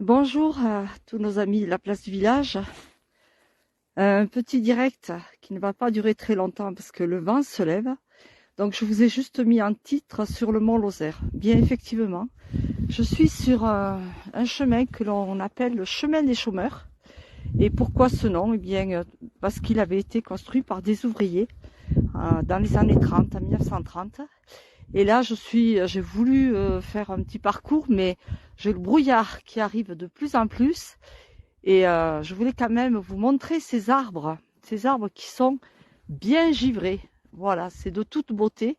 Bonjour à tous nos amis de la place du village. Un petit direct qui ne va pas durer très longtemps parce que le vent se lève. Donc je vous ai juste mis un titre sur le mont Lozère. Bien effectivement, je suis sur un chemin que l'on appelle le chemin des chômeurs. Et pourquoi ce nom? Eh bien parce qu'il avait été construit par des ouvriers dans les années 30, en 1930. Et là, j'ai voulu faire un petit parcours, mais j'ai le brouillard qui arrive de plus en plus. Et je voulais quand même vous montrer ces arbres qui sont bien givrés. Voilà, c'est de toute beauté.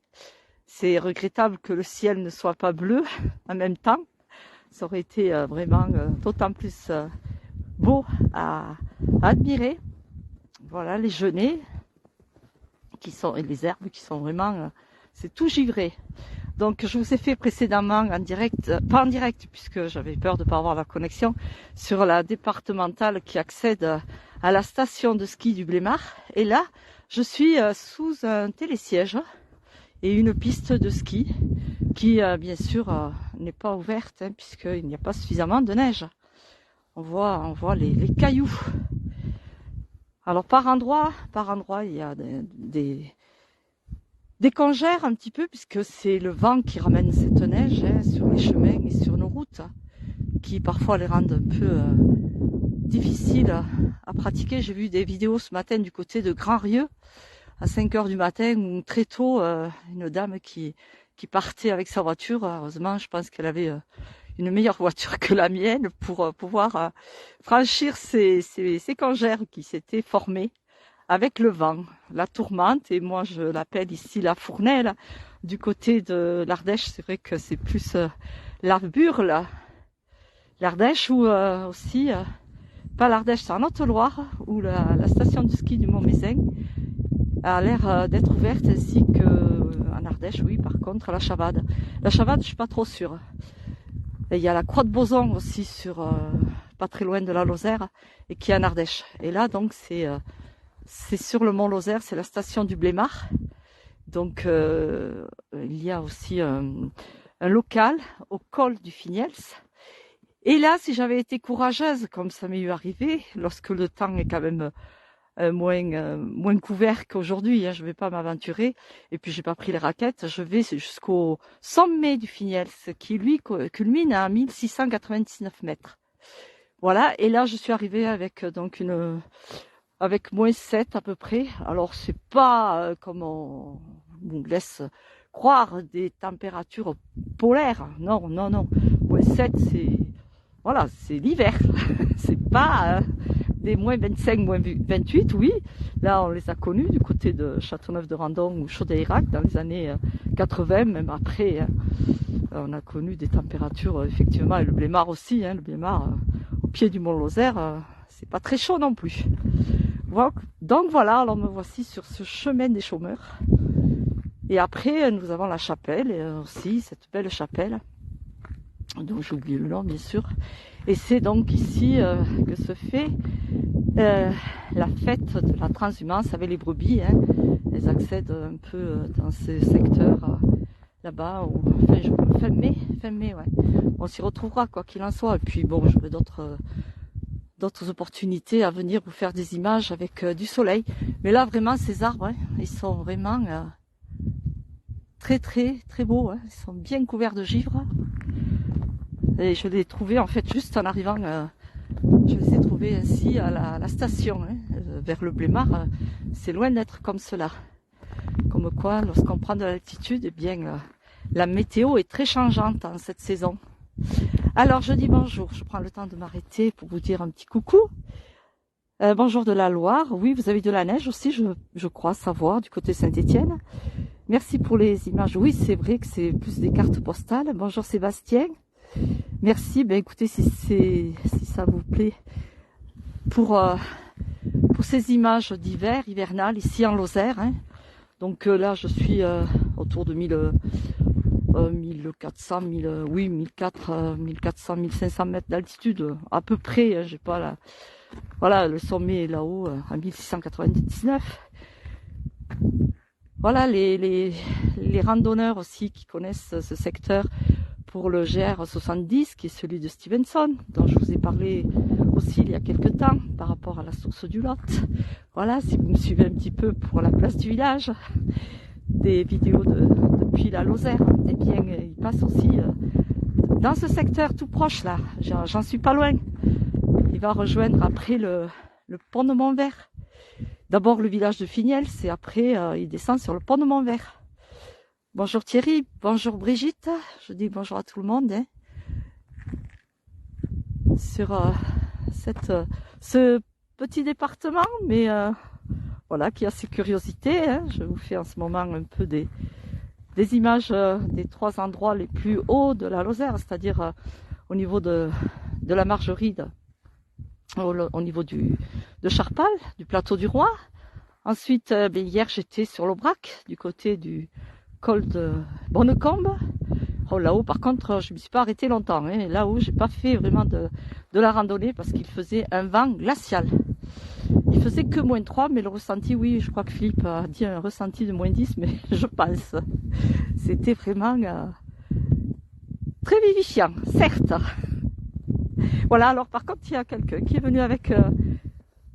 C'est regrettable que le ciel ne soit pas bleu en même temps. Ça aurait été vraiment d'autant plus beau à admirer. Voilà, les genêts et les herbes qui sont vraiment, c'est tout givré. Donc je vous ai fait précédemment en direct, pas en direct puisque j'avais peur de ne pas avoir la connexion, sur la départementale qui accède à la station de ski du Blémard. Et là, je suis sous un télésiège et une piste de ski qui, bien sûr, n'est pas ouverte puisqu'il n'y a pas suffisamment de neige. On voit les cailloux. Alors par endroit, il y a des congères un petit peu, puisque c'est le vent qui ramène cette neige sur les chemins et sur nos routes, qui parfois les rendent un peu difficiles à pratiquer. J'ai vu des vidéos ce matin du côté de Grand-Rieu, à 5 heures du matin, où très tôt, une dame qui partait avec sa voiture. Heureusement, je pense qu'elle avait une meilleure voiture que la mienne pour pouvoir franchir ces congères qui s'étaient formées avec le vent, la tourmente, et moi je l'appelle ici la fournelle. Du côté de l'Ardèche, c'est vrai que c'est plus l'Arburle, l'Ardèche, ou aussi, pas l'Ardèche, c'est en Haute-Loire, où la station de ski du Mont-Mézin a l'air d'être ouverte, ainsi que en Ardèche, oui, par contre, la Chavade. La Chavade, je suis pas trop sûre. Et il y a la Croix de Boson aussi, pas très loin de la Lozère, et qui est en Ardèche. Et là, donc, c'est sur le mont Lozère, c'est la station du Blémard. Donc il y a aussi un local au col du Fignels. Et là, si j'avais été courageuse, comme ça m'est arrivé, lorsque le temps est quand même moins couvert qu'aujourd'hui, je ne vais pas m'aventurer, et puis j'ai pas pris les raquettes, je vais jusqu'au sommet du Fignels, qui lui culmine à 1699 mètres. Voilà, et là je suis arrivée avec donc avec -7 à peu près. Alors c'est pas comme on nous laisse croire des températures polaires. Non, non, non. -7 c'est l'hiver. C'est pas des -25, -28, oui. Là on les a connus du côté de Châteauneuf-de-Randon ou Chaudet-Irac dans les années 80, même après. On a connu des températures effectivement, et le Blémard aussi, le Blémard au pied du Mont Lozère, c'est pas très chaud non plus. Donc voilà, alors me voici sur ce chemin des chômeurs. Et après, nous avons la chapelle, aussi cette belle chapelle, dont j'ai oublié le nom bien sûr. Et c'est donc ici que se fait la fête de la transhumance avec les brebis. Elles accèdent un peu dans ce secteur là-bas, fin mai, ouais. On s'y retrouvera quoi qu'il en soit. Et puis bon, j'aurai d'autres opportunités à venir vous faire des images avec du soleil. Mais là, vraiment, ces arbres, ils sont vraiment très, très, très beaux. Ils sont bien couverts de givre. Et je les ai trouvés, en fait, juste en arrivant, je les ai trouvés ainsi à la station, vers le Blémard. C'est loin d'être comme cela. Comme quoi, lorsqu'on prend de l'altitude, eh bien, la météo est très changeante en cette saison. Alors je dis bonjour, je prends le temps de m'arrêter pour vous dire un petit coucou. Bonjour de la Loire, oui vous avez de la neige aussi, je crois savoir, du côté Saint-Étienne. Merci pour les images, oui c'est vrai que c'est plus des cartes postales. Bonjour Sébastien, merci, écoutez si ça vous plaît, pour ces images d'hiver, hivernales, ici en Lozère. Donc là je suis autour de 1400, 1400, 1500 mètres d'altitude, à peu près, j'ai pas la... Voilà, le sommet est là-haut, à 1699. Voilà, les randonneurs aussi qui connaissent ce secteur pour le GR70 qui est celui de Stevenson, dont je vous ai parlé aussi il y a quelques temps par rapport à la source du Lot. Voilà, si vous me suivez un petit peu pour la place du village, des vidéos depuis la Lozère, eh bien il passe aussi dans ce secteur tout proche là, j'en suis pas loin. Il va rejoindre après le pont de Montvert. D'abord le village de Finiels et après il descend sur le pont de Montvert. Bonjour Thierry, bonjour Brigitte, je dis bonjour à tout le monde hein. Sur ce petit département, mais voilà, qui a ses curiosités hein. Je vous fais en ce moment un peu des images des 3 endroits les plus hauts de la Lozère, c'est-à-dire au niveau de la Margeride, au niveau de Charpal, du plateau du Roi. Ensuite, hier j'étais sur l'Aubrac, du côté du col de Bonnecombe. Oh, là-haut, par contre, je ne me suis pas arrêtée longtemps. Hein. Là-haut, j'ai pas fait vraiment de la randonnée parce qu'il faisait un vent glacial. Il faisait que -3, mais le ressenti, oui, je crois que Philippe a dit un ressenti de -10, mais je pense. C'était vraiment très vivifiant, certes. Voilà, alors par contre, il y a quelqu'un qui est venu avec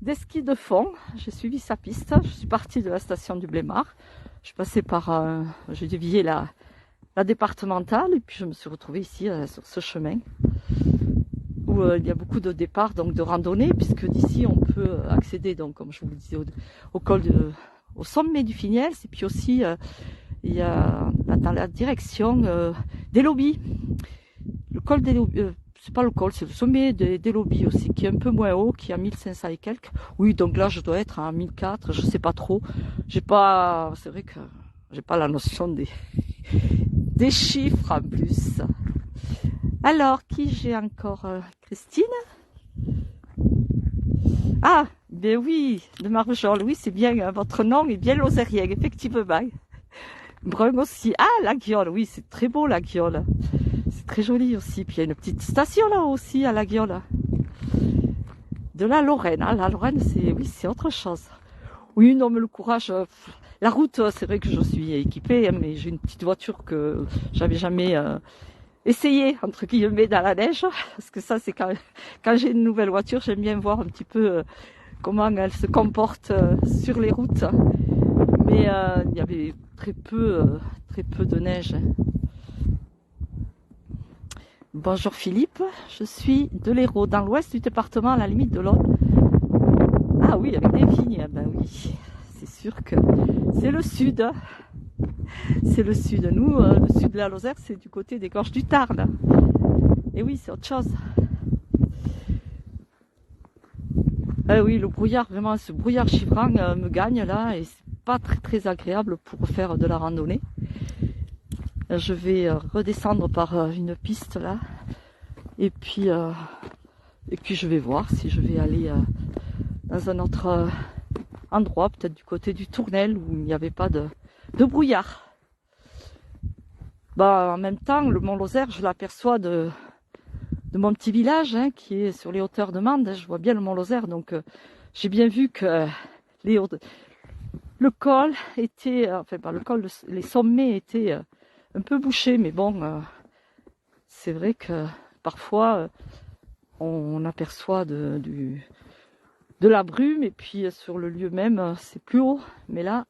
des skis de fond. J'ai suivi sa piste. Je suis partie de la station du Blémard. Je suis passée par, j'ai dévié la départementale et puis je me suis retrouvée ici sur ce chemin où il y a beaucoup de départs, donc de randonnées, puisque d'ici on peut accéder, donc comme je vous le disais, au sommet du Finiels, et puis aussi il y a dans la direction des Lobbies, le col des Lobbies. C'est pas le col, c'est le sommet des Lobbies aussi, qui est un peu moins haut, qui est à 1500 et quelques. Oui, donc là, je dois être à 1004, je sais pas trop. C'est vrai que j'ai pas la notion des chiffres en plus. Alors, qui j'ai encore Christine? Ah, ben oui, de Marjol, oui, c'est bien, votre nom est bien lozérien, effectivement. Brun aussi. Ah, la Guiole, oui, c'est très beau la Guiole. C'est très joli aussi. Puis il y a une petite station là aussi à la Guiole. De la Lorraine. Ah, la Lorraine, c'est autre chose. Oui, non, mais le courage. La route, c'est vrai que je suis équipée, hein, mais j'ai une petite voiture que j'avais jamais essayé, entre guillemets, dans la neige. Parce que ça, c'est quand j'ai une nouvelle voiture, j'aime bien voir un petit peu comment elle se comporte sur les routes. Mais il y avait très peu de neige. Bonjour Philippe, je suis de l'Hérault, dans l'ouest du département, à la limite de l'Aude. Ah oui, avec des vignes, ben oui, c'est sûr que c'est le sud. C'est le sud. Nous, le sud de la Lozère, c'est du côté des gorges du Tarn. Et oui, c'est autre chose. Ah oui, le brouillard, vraiment, ce brouillard chiffrant me gagne là, et c'est pas très agréable pour faire de la randonnée. Je vais redescendre par une piste là, et puis je vais voir si je vais aller dans un autre endroit, peut-être du côté du Tournel, où il n'y avait pas de brouillard. Bah, en même temps, le Mont Lozère, je l'aperçois de mon petit village, hein, qui est sur les hauteurs de Mende. Je vois bien le Mont Lozère, donc j'ai bien vu que le col était, enfin pas le col, les sommets étaient un peu bouchés, mais bon, c'est vrai que parfois on aperçoit de la brume, et puis sur le lieu même c'est plus haut. Mais là,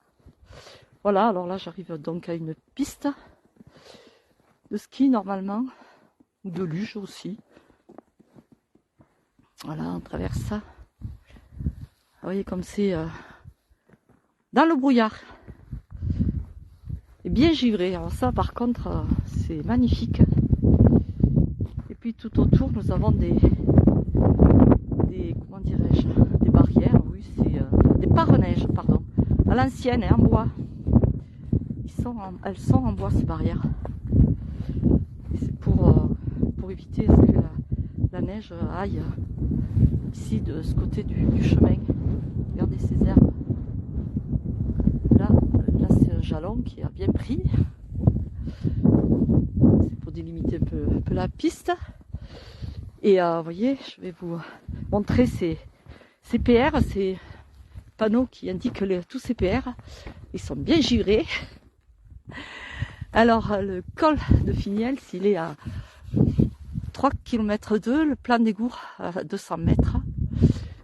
voilà, alors là j'arrive donc à une piste de ski normalement, ou de luge aussi. Voilà, on traverse ça. Vous voyez comme c'est dans le brouillard. Et bien givré. Alors ça par contre c'est magnifique. Et puis tout autour nous avons des comment dirais-je, des barrières, oui, c'est des pare-neiges, pardon, à l'ancienne, hein, en bois. Elles sont en bois, ces barrières. Et c'est pour éviter que la neige aille ici de ce côté du chemin. Regardez ces herbes. Là c'est un jalon qui a bien pris. C'est pour délimiter un peu la piste. Et vous voyez, je vais vous montrer ces PR, ces panneaux qui indiquent tous ces PR. Ils sont bien givrés. Alors, le col de Finiels, il est à 3 km 2, le plan des Gours à 200 mètres.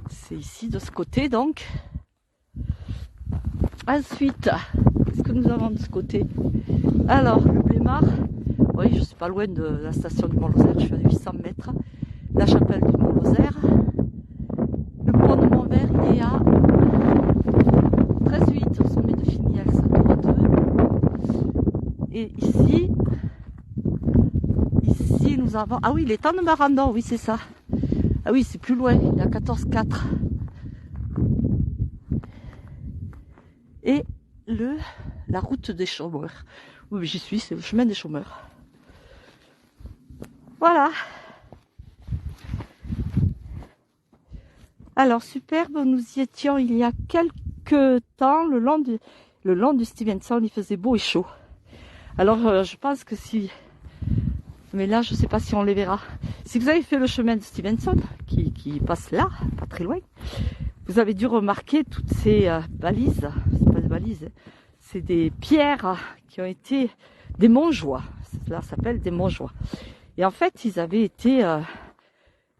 C'est ici, de ce côté, donc. Ensuite, qu'est-ce que nous avons de ce côté? Alors, le Blémard, oui, je suis pas loin de la station du Mont-Lozère, je suis à 800 mètres. La chapelle du Mont-Lozère. Le pont de Montvert, il est à 13,8 au sommet de Finiels, à 2. Et ici, nous avons... Ah oui, l'étang de Marandon, oui, c'est ça. Ah oui, c'est plus loin, il est à 14,4. Et la route des chômeurs. Oui, j'y suis, c'est le chemin des chômeurs. Voilà. Alors, superbe, nous y étions il y a quelques temps, le long du Stevenson, il faisait beau et chaud. Alors, je pense que si... Mais là, je ne sais pas si on les verra. Si vous avez fait le chemin de Stevenson, qui passe là, pas très loin, vous avez dû remarquer toutes ces balises. C'est pas des balises, c'est des pierres qui ont été des montjoies. Cela s'appelle des montjoies. Et en fait, ils avaient été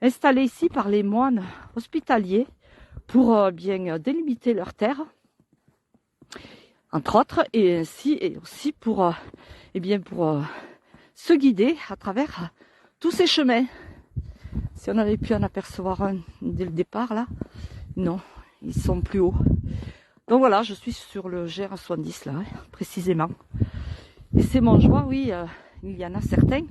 installés ici par les moines hospitaliers pour bien délimiter leurs terres, entre autres, et aussi pour se guider à travers tous ces chemins. Si on avait pu en apercevoir un dès le départ, là, non, ils sont plus hauts. Donc voilà, je suis sur le GR70 là, précisément. Et ces montjoies, oui, il y en a certains,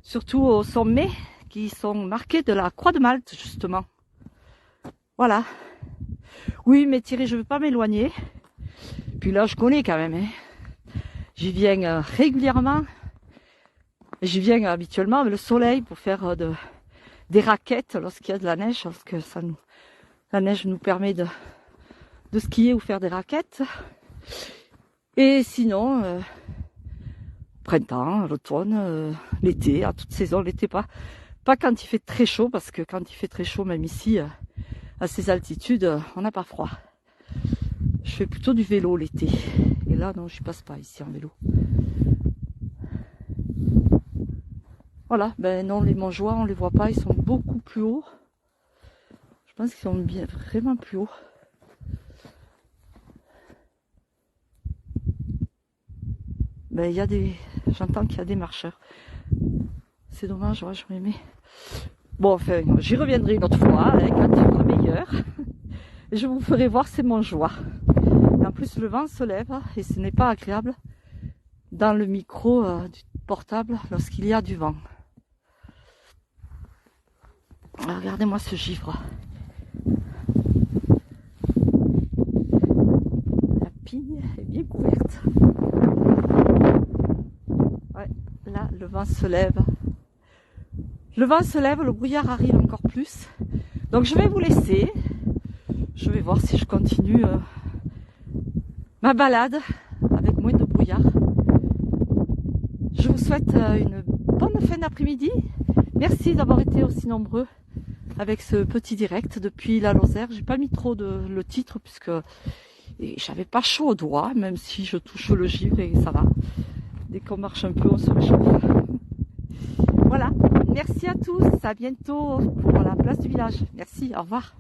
surtout au sommet, qui sont marqués de la croix de Malte, justement. Voilà. Oui, mais Thierry, je ne veux pas m'éloigner. Puis là, je connais quand même. Hein. J'y viens régulièrement. J'y viens habituellement avec le soleil pour faire des raquettes lorsqu'il y a de la neige, lorsque la neige nous permet de skier ou faire des raquettes. Et sinon, printemps, l'automne, l'été, à toute saison, l'été pas quand il fait très chaud, parce que quand il fait très chaud, même ici, à ces altitudes, on n'a pas froid. Je fais plutôt du vélo l'été. Et là, non, je passe pas ici en vélo. Voilà, ben non, les montjoies, on les voit pas, ils sont beaucoup plus hauts. Je pense qu'ils sont vraiment plus hauts. Ben, j'entends qu'il y a des marcheurs. C'est dommage, ouais, j'aurais aimé. Bon, enfin, j'y reviendrai une autre fois, hein, quand il fera meilleur. Et je vous ferai voir ces montjoies. Et en plus, le vent se lève et ce n'est pas agréable dans le micro du portable lorsqu'il y a du vent. Alors, regardez-moi ce givre. La pigne est bien couverte. Ouais, là, le vent se lève. Le vent se lève, le brouillard arrive encore plus. Donc, je vais vous laisser. Je vais voir si je continue ma balade avec moins de brouillard. Je vous souhaite une bonne fin d'après-midi. Merci d'avoir été aussi nombreux avec ce petit direct depuis la Lozère. J'ai pas mis trop le titre puisque j'avais pas chaud aux doigts, même si je touche le givre et ça va. Dès qu'on marche un peu, on se réchauffe. Voilà. Merci à tous. À bientôt pour la place du village. Merci. Au revoir.